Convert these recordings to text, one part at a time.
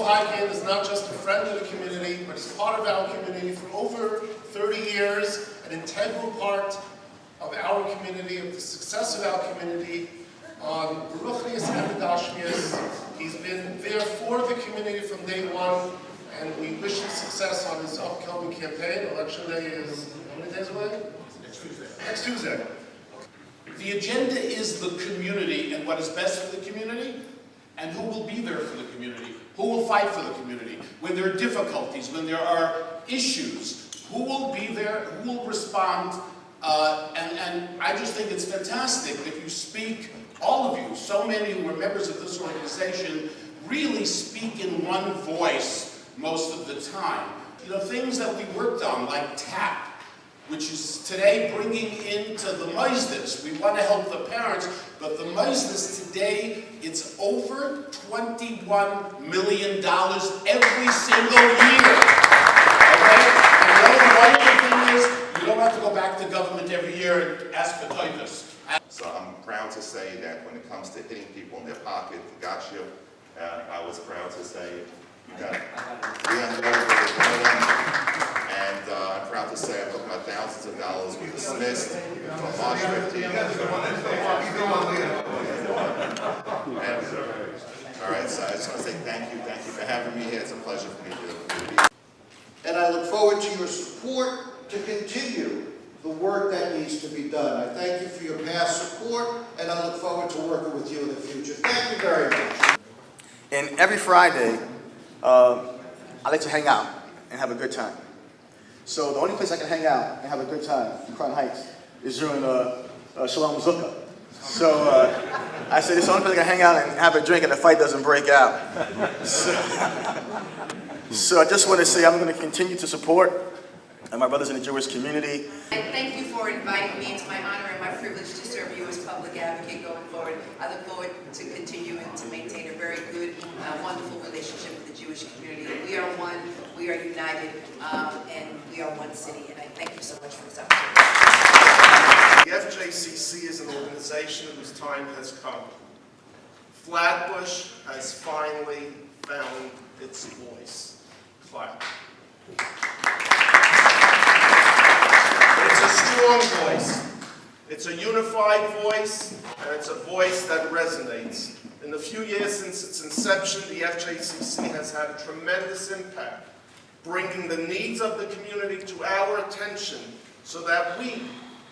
Rov Heiken is not just a friend of the community, but is part of our community for over 30 years, an integral part of our community, of the success of our community. On Baruchnius and Dashmius, he's been there for the community from day one, and we wish him success on his upcoming campaign. Election day is how many days away? Next Tuesday. Next Tuesday. The agenda is the community and what is best for the community, and who will be there for the community, who will fight for the community, when there are difficulties, when there are issues, who will be there, who will respond, and I just think it's fantastic that you speak, all of you, so many who are members of this organization, really speak in one voice most of the time. You know, things that we worked on, like TAP, which is today bringing into the Moisdes. We want to help the parents, but the Moisdes today, it's over $21 million every single year. Okay? And the wonderful thing is, you don't have to go back to government every year and ask for kindness. So I'm proud to say that when it comes to hitting people in their pocket, got you. I was proud to say you got $300 and I'm proud to say I took my thousands of dollars we dismissed from March 15th. All right, so I just want to say thank you for having me here. It's a pleasure for me to be here. And I look forward to your support to continue the work that needs to be done. I thank you for your past support, and I look forward to working with you in the future. Thank you very much. And every Friday, I like to hang out and have a good time. So the only place I can hang out and have a good time in Crown Heights is during Shalom Zucca. So I said, it's the only place I can hang out and have a drink and the fight doesn't break out. So I just want to say I'm going to continue to support my brothers in the Jewish community. And thank you for inviting me. It's my honor and my privilege to serve you as public advocate going forward. I look forward to continuing to maintain a very good, wonderful relationship with the Jewish community. We are one, we are united, and we are one city. And I thank you so much for this opportunity. The FJCC is an organization whose time has come. Flatbush has finally found its voice. Clap. It's a strong voice. It's a unified voice, and it's a voice that resonates. In the few years since its inception, the FJCC has had a tremendous impact, bringing the needs of the community to our attention so that we,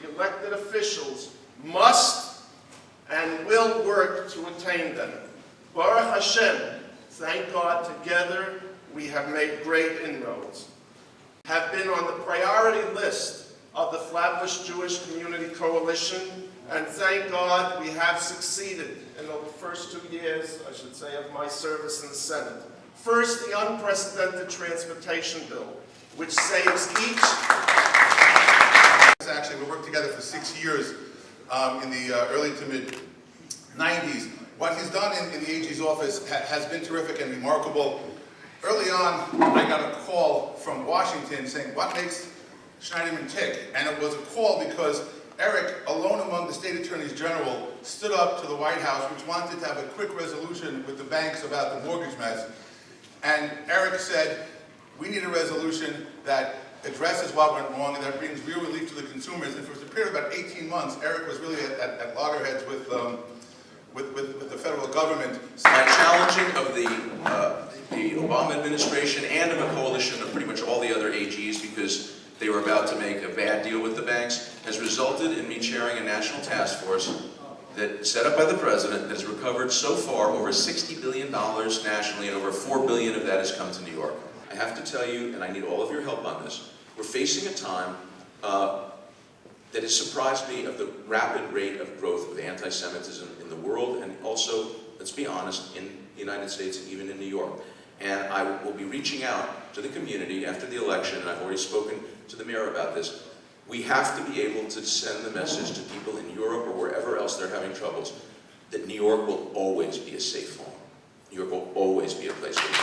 the elected officials, must and will work to attain them. Baruch Hashem, thank God, together we have made great inroads. Have been on the priority list of the Flatbush Jewish Community Coalition, and thank God we have succeeded in the first 2 years, I should say, of my service in the Senate. First, the unprecedented transportation bill, which saves each... Actually, we worked together for 6 years in the early to mid-90s. What he's done in the AG's office has been terrific and remarkable. Early on, I got a call from Washington saying, what makes Schneiderman tick? And it was a call because Eric, alone among the state attorneys general, stood up to the White House, which wanted to have a quick resolution with the banks about the mortgage mess. And Eric said, we need a resolution that addresses what went wrong and that brings real relief to the consumers. And for a period of about 18 months, Eric was really at loggerheads with the federal government. My challenging of the Obama administration and of a coalition of pretty much all the other AGs, because they were about to make a bad deal with the banks, has resulted in me chairing a national task force that set up by the president that has recovered so far over $60 billion nationally, and over $4 billion of that has come to New York. I have to tell you, and I need all of your help on this, we're facing a time that has surprised me of the rapid rate of growth of anti-Semitism in the world, and also, let's be honest, in the United States and even in New York. And I will be reaching out to the community after the election, and I've already spoken to the mayor about this. We have to be able to send the message to people in Europe or wherever else they're having troubles that New York will always be a safe home. New York will always be a place where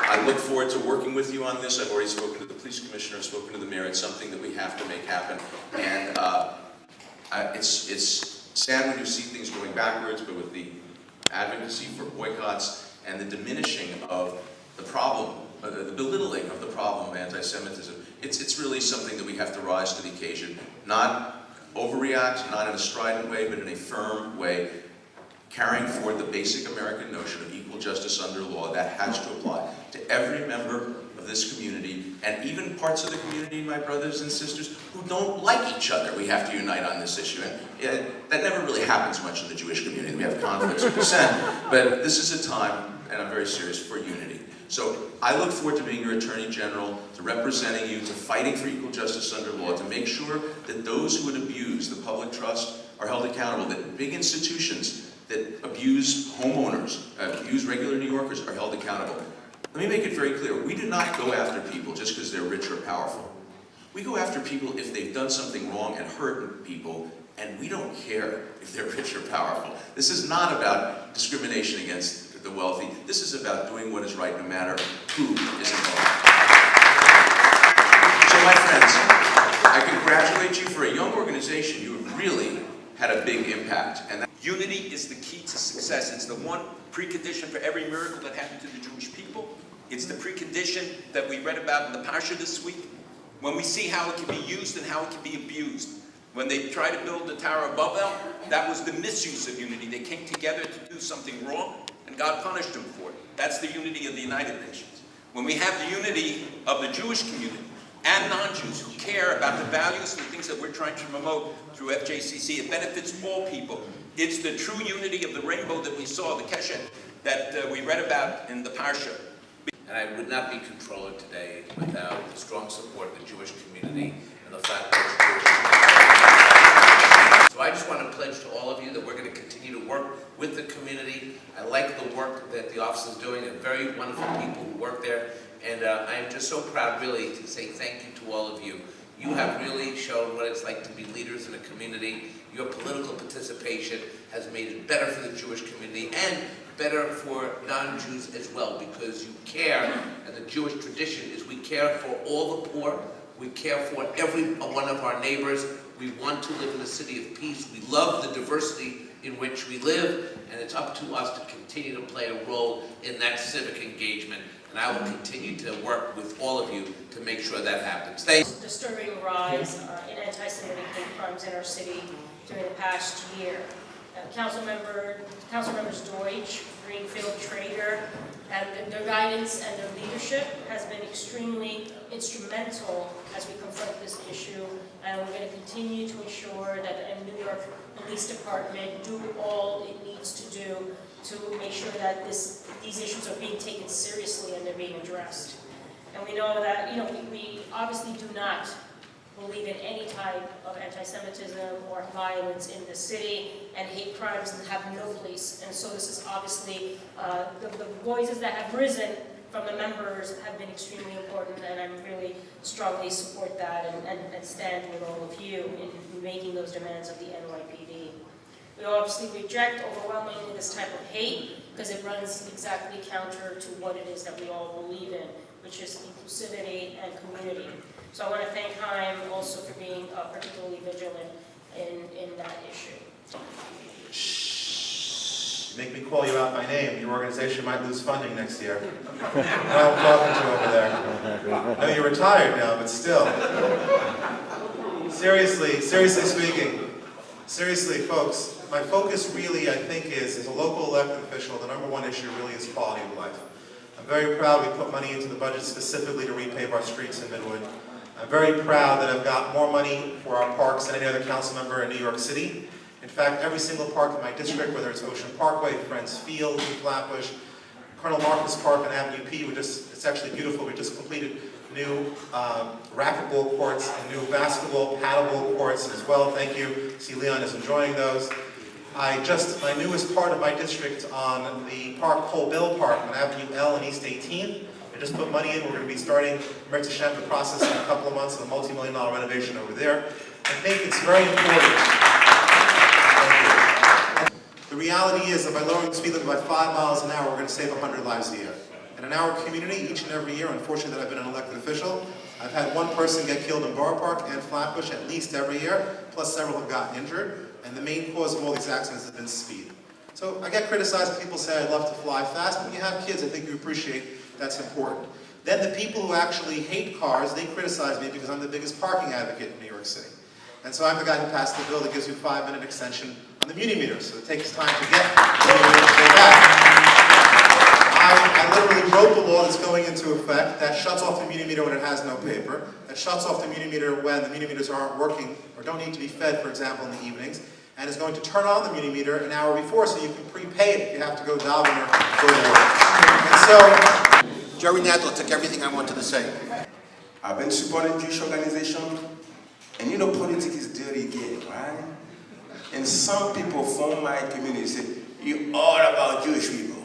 I look forward to working with you on this. I've already spoken to the police commissioner, I've spoken to the mayor. It's something that we have to make happen. And it's sad when you see things going backwards, but with the advocacy for boycotts and the diminishing of the problem, the belittling of the problem of anti-Semitism, it's really something that we have to rise to the occasion. Not overreact, not in a strident way, but in a firm way, carrying forward the basic American notion of equal justice under law that has to apply to every member of this community, and even parts of the community, my brothers and sisters, who don't like each other. We have to unite on this issue, and that never really happens much in the Jewish community. We have conflicts of dissent, but this is a time, and I'm very serious, for unity. So I look forward to being your Attorney General, to representing you, to fighting for equal justice under law, to make sure that those who would abuse the public trust are held accountable, that big institutions that abuse homeowners, abuse regular New Yorkers are held accountable. Let me make it very clear, we do not go after people just because they're rich or powerful. We go after people if they've done something wrong and hurt people, and we don't care if they're rich or powerful. This is not about discrimination against the wealthy. This is about doing what is right no matter who is involved. So my friends, I congratulate you for a young organization. You have really had a big impact. And unity is the key to success. It's the one precondition for every miracle that happened to the Jewish people. It's the precondition that we read about in the Parsha this week, when we see how it can be used and how it can be abused. When they tried to build the Tower of Babel, that was the misuse of unity. They came together to do something wrong, and God punished them for it. That's the unity of the United Nations. When we have the unity of the Jewish community and non-Jews who care about the values and the things that we're trying to promote through FJCC, it benefits all people. It's the true unity of the rainbow that we saw, the Keshet, that we read about in the Parsha. And I would not be controller today without the strong support of the Jewish community and the fact that it's Jewish. So I just want to pledge to all of you that we're going to continue to work with the community. I like the work that the office is doing, and very wonderful people who work there. And I am just so proud, really, to say thank you to all of you. You have really shown what it's like to be leaders in a community. Your political participation has made it better for the Jewish community and better for non-Jews as well, because you care, and the Jewish tradition is we care for all the poor, we care for every one of our neighbors, we want to live in a city of peace, we love the diversity in which we live, and it's up to us to continue to play a role in that civic engagement, and I will continue to work with all of you to make sure that happens. Thank you. Disturbing rise in anti-Semitic hate crimes in our city during the past year. Council members Deutsch, Greenfield, Trader, and their guidance and their leadership has been extremely instrumental as we confront this issue, and we're going to continue to ensure that the New York Police Department do all it needs to do to make sure that these issues are being taken seriously and they're being addressed. And we know that, we obviously do not believe in any type of anti-Semitism or violence in the city, and hate crimes have no place. And so this is obviously, the voices that have risen from the members have been extremely important, and I really strongly support that and stand with all of you in making those demands of the NYPD. We obviously reject overwhelmingly this type of hate because it runs exactly counter to what it is that we all believe in, which is inclusivity and community. So I want to thank Chaim also for being particularly vigilant in that issue. You make me call you out by name. Your organization might lose funding next year. I'm talking to over there. I know you're retired now, but still. Seriously speaking, folks, my focus really, I think, is as a local elected official, the #1 issue really is quality of life. I'm very proud we put money into the budget specifically to repave our streets in Midwood. I'm very proud that I've got more money for our parks than any other council member in New York City. In fact, every single park in my district, whether it's Ocean Parkway, Friends Field, Flatbush, Colonel Marcus Park on Avenue P, it's actually beautiful. We just completed new racquetball courts and new basketball, paddleball courts as well. Thank you. See, Leon is enjoying those. My newest part of my district on the park, Cole Bill Park on Avenue L and East 18th. I just put money in. We're going to be starting the process in a couple of months of a multi-million-dollar renovation over there. I think it's very important. The reality is that by lowering the speed limit by 5 miles an hour, we're going to save 100 lives a year. And in our community, each and every year, unfortunately that I've been an elected official, I've had one person get killed in Borough Park and Flatbush at least every year, plus several have gotten injured, and the main cause of all these accidents has been speed. So I get criticized when people say I love to fly fast, but when you have kids, I think you appreciate that's important. Then the people who actually hate cars, they criticize me because I'm the biggest parking advocate in New York City. And so I'm the guy who passed the bill that gives you a 5-minute extension on the muni meter, so it takes time to get the muni meter to go back. I literally wrote the law that's going into effect that shuts off the muni meter when it has no paper, that shuts off the muni meter when the muni meters aren't working or don't need to be fed, for example, in the evenings, and is going to turn on the muni meter an hour before so you can prepay it if you have to go daven or go to work. And so, Jerry Nadler took everything I wanted to say. I've been supporting Jewish organization, and you know politics is dirty game, right? And some people from my community say, you're all about Jewish people.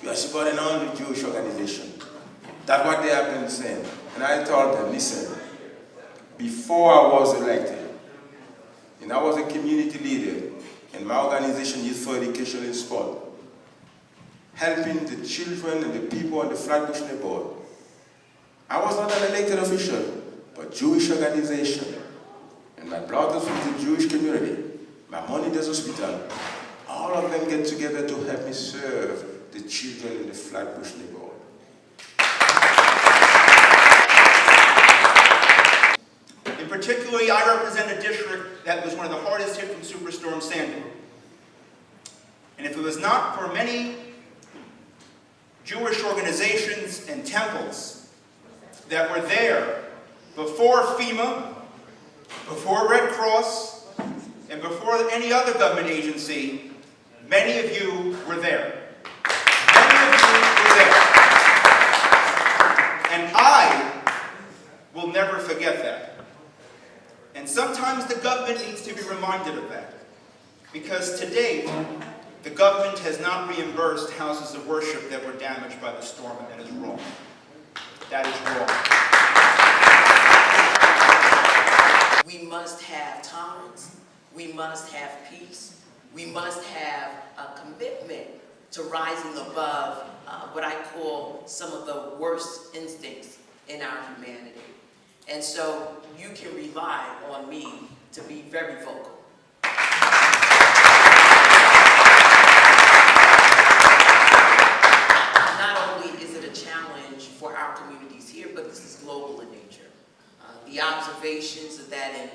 You are supporting only Jewish organization. That's what they have been saying. And I told them, listen, before I was elected, and I was a community leader in my organization, Youth for Education and Sport, helping the children and the people on the Flatbush neighborhood. I was not an elected official, but Jewish organization. And my blood is with the Jewish community. My money does hospital. All of them get together to help me serve the children in the Flatbush neighborhood. In particular, I represent a district that was one of the hardest hit from Superstorm Sandy. And if it was not for many Jewish organizations and temples that were there before FEMA, before Red Cross, and before any other government agency, many of you were there. Many of you were there. And I will never forget that. And sometimes the government needs to be reminded of that. Because to date, the government has not reimbursed houses of worship that were damaged by the storm, and that is wrong. That is wrong. We must have tolerance. We must have peace. We must have a commitment to rising above what I call some of the worst instincts in our humanity. And so you can rely on me to be very vocal. Not only is it a challenge for our communities here, but this is global in nature. The observations of that in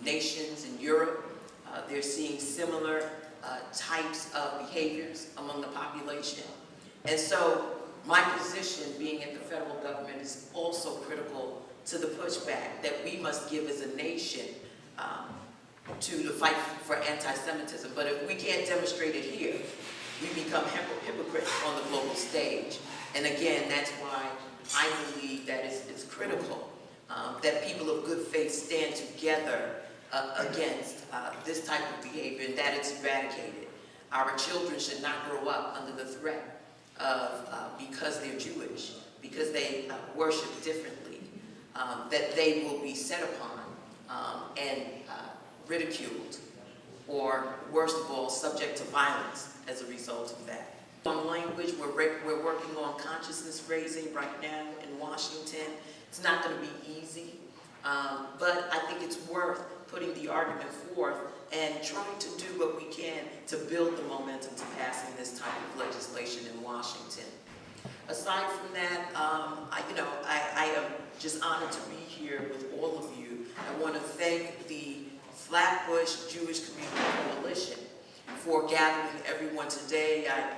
nations in Europe, they're seeing similar types of behaviors among the population. And so my position being at the federal government is also critical to the pushback that we must give as a nation to the fight for anti-Semitism. But if we can't demonstrate it here, we become hypocrites on the global stage. And again, that's why I believe that it's critical that people of good faith stand together against this type of behavior, and that it's eradicated. Our children should not grow up under the threat of, because they're Jewish, because they worship differently, that they will be set upon and ridiculed, or worst of all, subject to violence as a result of that. On language, we're working on consciousness raising right now in Washington. It's not going to be easy, but I think it's worth putting the argument forth and trying to do what we can to build the momentum to passing this type of legislation in Washington. Aside from that, I am just honored to be here with all of you. I want to thank the Flatbush Jewish Community Coalition for gathering everyone today. I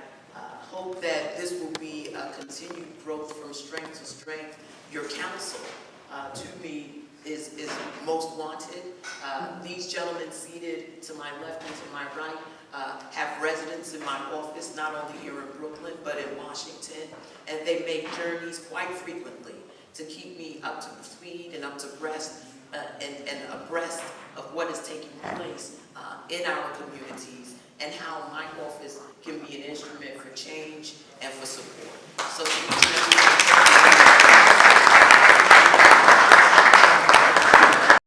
hope that this will be a continued growth from strength to strength. Your counsel to me is most wanted. These gentlemen seated to my left and to my right have residence in my office, not only here in Brooklyn, but in Washington, and they make journeys quite frequently to keep me up to speed and up to breast and abreast of what is taking place in our communities and how my office can be an instrument for change and for support. So